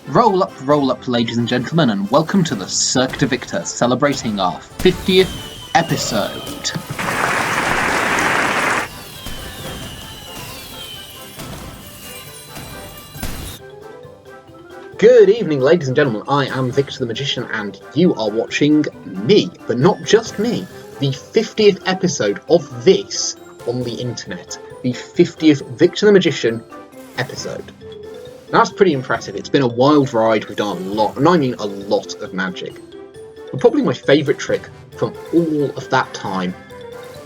Roll up, ladies and gentlemen, and welcome to the Cirque du Victor, celebrating our 50th episode. Good evening, ladies and gentlemen. I am Victor the Magician, and you are watching me, but not just me, the 50th episode of this on the internet. The 50th Victor the Magician episode. That's pretty impressive. It's been a wild ride. We've done a lot, and I mean a lot of magic. But probably my favourite trick from all of that time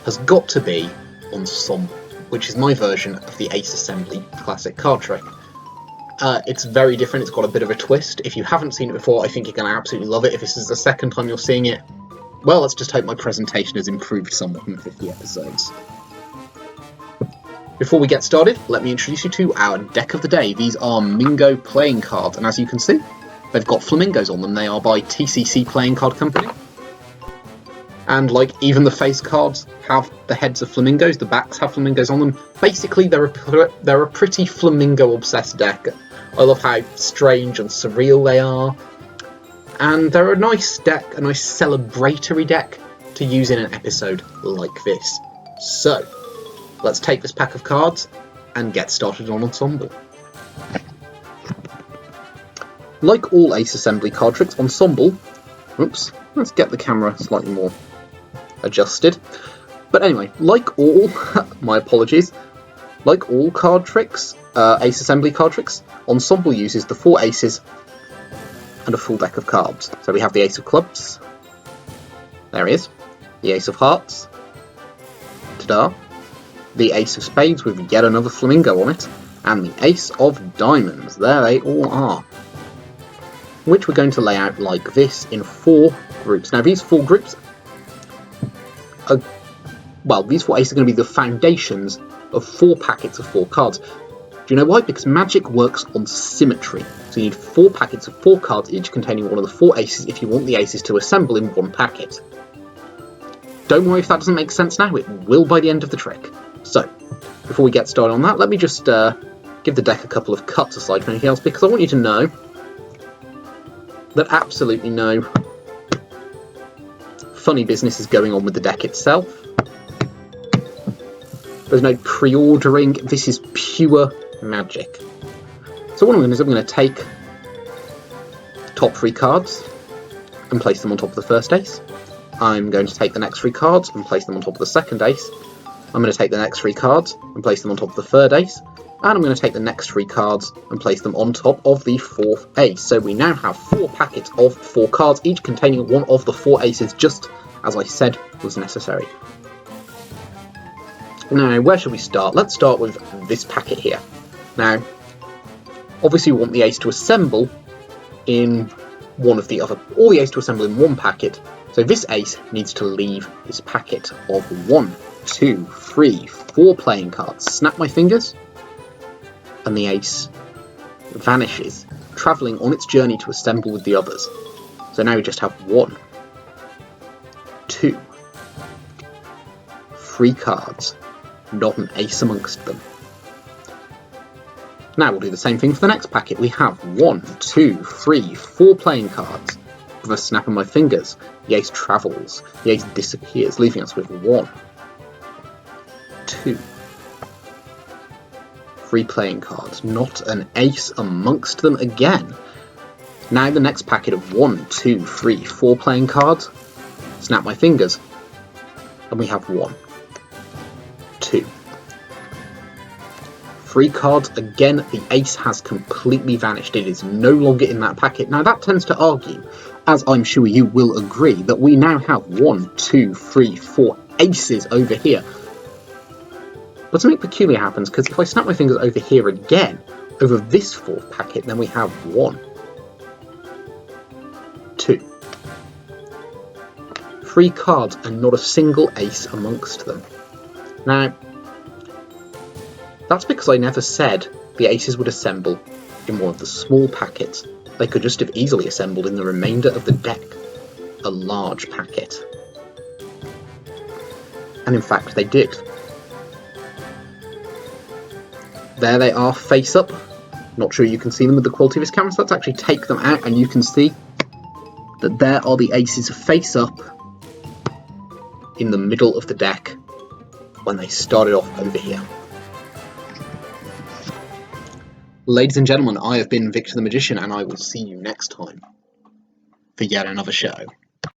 has got to be Ensemble, which is my version of the Ace Assembly classic card trick. It's very different. It's got a bit of a twist. If you haven't seen it before, I think you're going to absolutely love it. If this is the second time you're seeing it, well, let's just hope my presentation has improved somewhat in 50 episodes. Before we get started, let me introduce you to our deck of the day. These are Mingo playing cards, and as you can see, they've got flamingos on them. They are by TCC Playing Card Company. And like, even the face cards have the heads of flamingos, the backs have flamingos on them. Basically, they're a pretty flamingo-obsessed deck. I love how strange and surreal they are. And they're a nice deck, a nice celebratory deck to use in an episode like this. So, let's take this pack of cards and get started on Ensemble. Like all Ace Assembly card tricks, Ensemble... Oops, let's get the camera slightly more adjusted. But anyway, like all... my apologies. Like all card tricks, Ace Assembly card tricks, Ensemble uses the 4 aces and a full deck of cards. So we have the Ace of Clubs. There he is. The Ace of Hearts. Ta-da. The Ace of Spades with yet another flamingo on it, and the Ace of Diamonds. There they all are. Which we're going to lay out like this in 4 groups. Now these 4 groups are, well, these 4 aces are going to be the foundations of 4 packets of 4 cards. Do you know why? Because magic works on symmetry. So you need 4 packets of 4 cards, each containing one of the 4 aces if you want the aces to assemble in one packet. Don't worry if that doesn't make sense now, it will by the end of the trick. So, before we get started on that, let me just give the deck a couple of cuts aside from anything else, because I want you to know that absolutely no funny business is going on with the deck itself. There's no pre-ordering, this is pure magic. So what I'm going to do is I'm going to take the top 3 cards and place them on top of the first ace. I'm going to take the next 3 cards and place them on top of the second ace. I'm going to take the next 3 cards and place them on top of the third ace, and I'm going to take the next 3 cards and place them on top of the 4th ace. So we now have 4 packets of 4 cards, each containing one of the 4 aces, just as I said was necessary. Now, where should we start? Let's start with this packet here. Now, obviously we want the ace to assemble in one of the other, or the ace to assemble in one packet, so this ace needs to leave this packet of 1, 2, 3, 4 playing cards. Snap my fingers, and the ace vanishes, travelling on its journey to assemble with the others. So now we just have 1, 2, 3 cards, not an ace amongst them. Now we'll do the same thing for the next packet. We have 1, 2, 3, 4 playing cards. With a snap of my fingers, the ace travels, the ace disappears, leaving us with 1, 2, 3 playing cards, not an ace amongst them again. Now the next packet of 1, 2, 3, 4 playing cards, snap my fingers, and we have 1, 2, 3 cards. Again, the ace has completely vanished. It is no longer in that packet. Now that tends to argue, as I'm sure you will agree, that we now have 1, 2, 3, 4 aces over here. But something peculiar happens, because if I snap my fingers over here again, over this 4th packet, then we have 1, 2, 3 cards and not a single ace amongst them. Now, that's because I never said the aces would assemble in one of the small packets. They could just have easily assembled in the remainder of the deck, a large packet. And in fact, they did. There they are, face up, Not sure you can see them with the quality of this camera, so let's actually take them out, and you can see that there are the aces face up in the middle of the deck when they started off over here. Ladies and gentlemen, I have been Victor the Magician, and I will see you next time for yet another show.